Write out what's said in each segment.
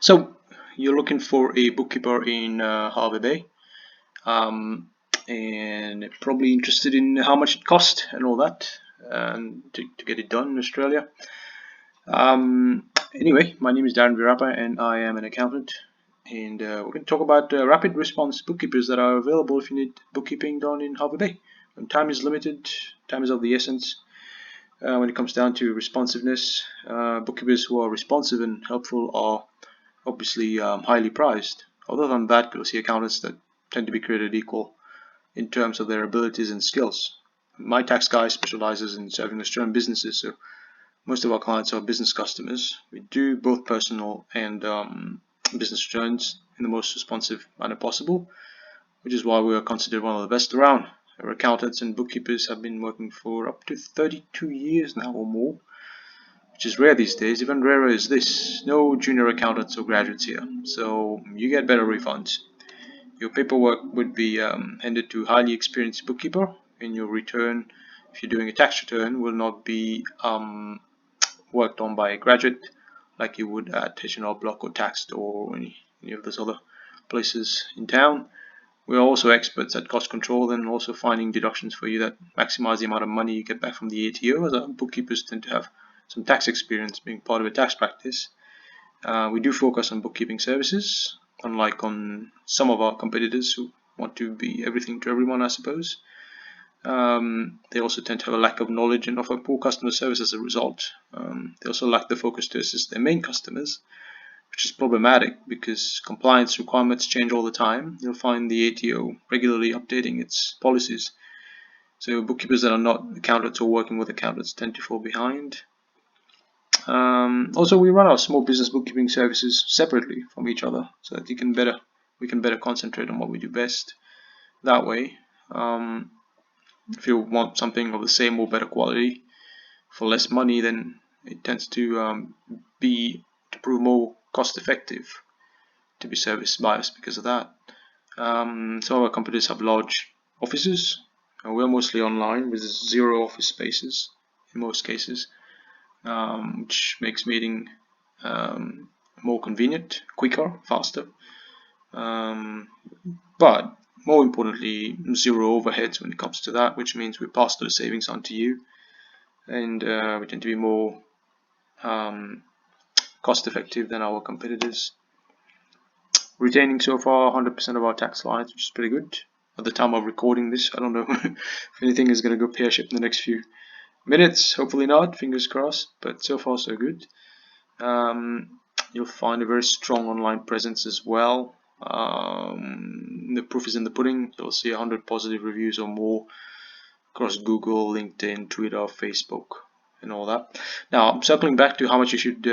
So you're looking for a bookkeeper in Harvey Bay, and probably interested in how much it costs and all that, and to get it done in Australia. Anyway, my name is Darren Virapa, and I am an accountant. And we're going to talk about rapid response bookkeepers that are available if you need bookkeeping done in Harvey Bay. When time is limited, time is of the essence. When it comes down to responsiveness, bookkeepers who are responsive and helpful are obviously highly prized. Other than that, you'll see accountants that tend to be created equal in terms of their abilities and skills. My tax guy specializes in serving Australian businesses, so most of our clients are business customers. We do both personal and business returns in the most responsive manner possible, which is why we are considered one of the best around. Our accountants and bookkeepers have been working for up to 32 years now or more, which is rare these days. Even rarer is this: no junior accountants or graduates here, so you get better refunds. Your paperwork would be handed to a highly experienced bookkeeper, and your return, if you're doing a tax return, will not be worked on by a graduate like you would at H&R Block or Taxed or any of those other places in town. We are also experts at cost control and also finding deductions for you that maximize the amount of money you get back from the ATO, as our bookkeepers tend to have some tax experience being part of a tax practice. We do focus on bookkeeping services, unlike on some of our competitors who want to be everything to everyone, I suppose. They also tend to have a lack of knowledge and offer poor customer service as a result. They also lack the focus to assist their main customers, which is problematic because compliance requirements change all the time. You'll find the ATO regularly updating its policies. So bookkeepers that are not accountants or working with accountants tend to fall behind. Also, we run our small business bookkeeping services separately from each other so that we can better concentrate on what we do best that way. If you want something of the same or better quality for less money, then it tends to prove more cost effective to be service biased because of that. Some of our companies have large offices, and we're mostly online with 0 office spaces in most cases, which makes meeting more convenient, quicker, faster, but more importantly, 0 overheads when it comes to that, which means we pass those savings on to you, and we tend to be more cost effective than our competitors. Retaining so far 100% of our tax clients, which is pretty good. At the time of recording this, I don't know if anything is going to go pear-shaped in the next few minutes. Hopefully not, fingers crossed, but so far so good. You'll find a very strong online presence as well. The proof is in the pudding. You'll see 100 positive reviews or more across Google, LinkedIn, Twitter, Facebook, and all that. Now, circling back to how much you should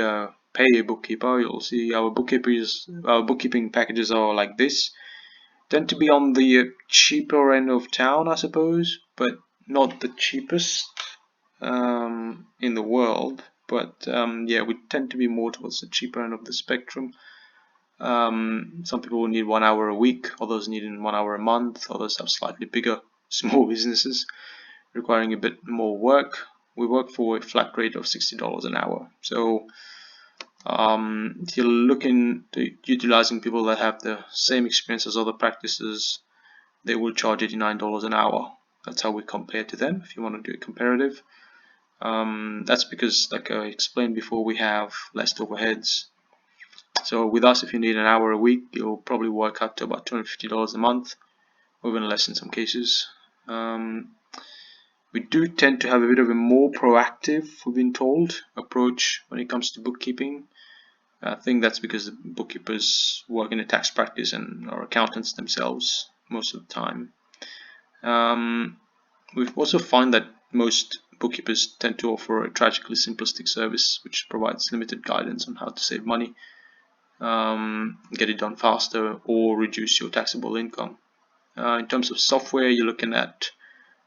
pay a bookkeeper, you'll see our bookkeeping packages are like this. Tend to be on the cheaper end of town, I suppose, but not the cheapest in the world. But yeah, we tend to be more towards the cheaper end of the spectrum. Some people will need 1 hour a week, others need 1 hour a month, others have slightly bigger small businesses requiring a bit more work. We work for a flat rate of $60 an hour. So if you're looking to utilizing people that have the same experience as other practices, they will charge $89 an hour. That's how we compare to them, if you want to do a comparative. That's because, like I explained before, we have less overheads. So with us, if you need an hour a week, you'll probably work out to about $250 a month, or even less in some cases. We do tend to have a bit of a more proactive, we've been told, approach when it comes to bookkeeping. I think that's because the bookkeepers work in a tax practice and are accountants themselves most of the time. We've also found that most bookkeepers tend to offer a tragically simplistic service which provides limited guidance on how to save money, get it done faster, or reduce your taxable income. In terms of software, you're looking at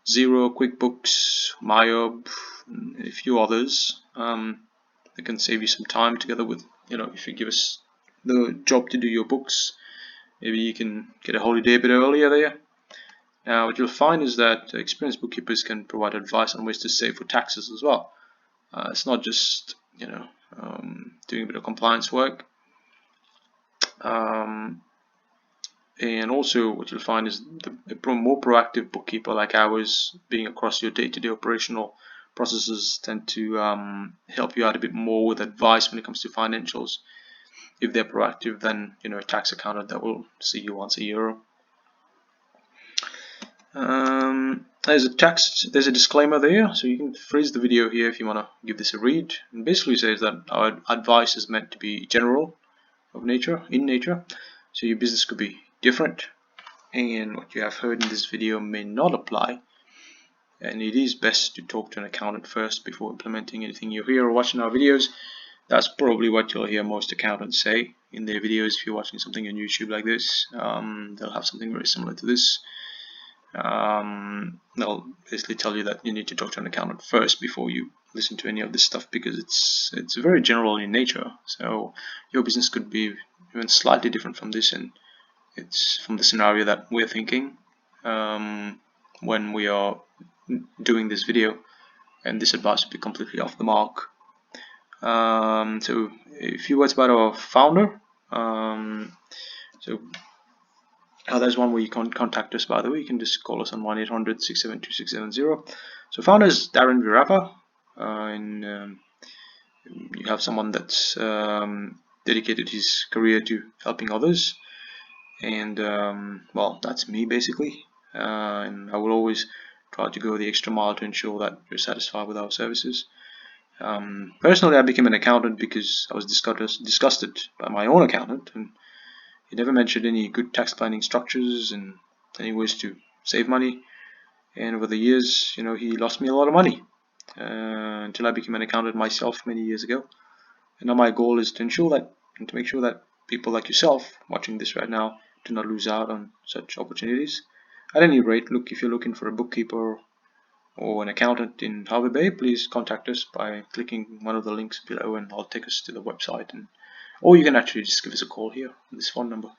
Xero, QuickBooks, MyOb, and a few others that can save you some time. Together with, if you give us the job to do your books, maybe you can get a holiday a bit earlier there. Now, what you'll find is that experienced bookkeepers can provide advice on ways to save for taxes as well. It's not just doing a bit of compliance work. And also what you'll find is a more proactive bookkeeper like ours, being across your day-to-day operational processes, tend to help you out a bit more with advice when it comes to financials. If they're proactive than a tax accountant that will see you once a year. There's a disclaimer there, so you can freeze the video here if you want to give this a read. And basically says that our advice is meant to be general in nature, so your business could be different, and what you have heard in this video may not apply, and it is best to talk to an accountant first before implementing anything you hear or watching our videos. That's probably what you'll hear most accountants say in their videos. If you're watching something on YouTube like this, they'll have something very similar to this. They'll basically tell you that you need to talk to an accountant first before you listen to any of this stuff, because it's very general in nature. So your business could be even slightly different from this, and it's from the scenario that we're thinking when we are doing this video, and this advice will be completely off the mark. So a few words about our founder. There's one where you can contact us, by the way. You can just call us on 1-800-672-670. So founder is Darren Virapa, and you have someone that's dedicated his career to helping others, and well, that's me basically, and I will always try to go the extra mile to ensure that you're satisfied with our services. Personally, I became an accountant because I was disgusted by my own accountant, and he never mentioned any good tax planning structures and any ways to save money. And over the years, he lost me a lot of money until I became an accountant myself many years ago. And now my goal is to ensure that, and to make sure that people like yourself watching this right now do not lose out on such opportunities. At any rate, look, if you're looking for a bookkeeper or an accountant in Harvey Bay, please contact us by clicking one of the links below, and I'll take us to the website, or you can actually just give us a call here on this phone number.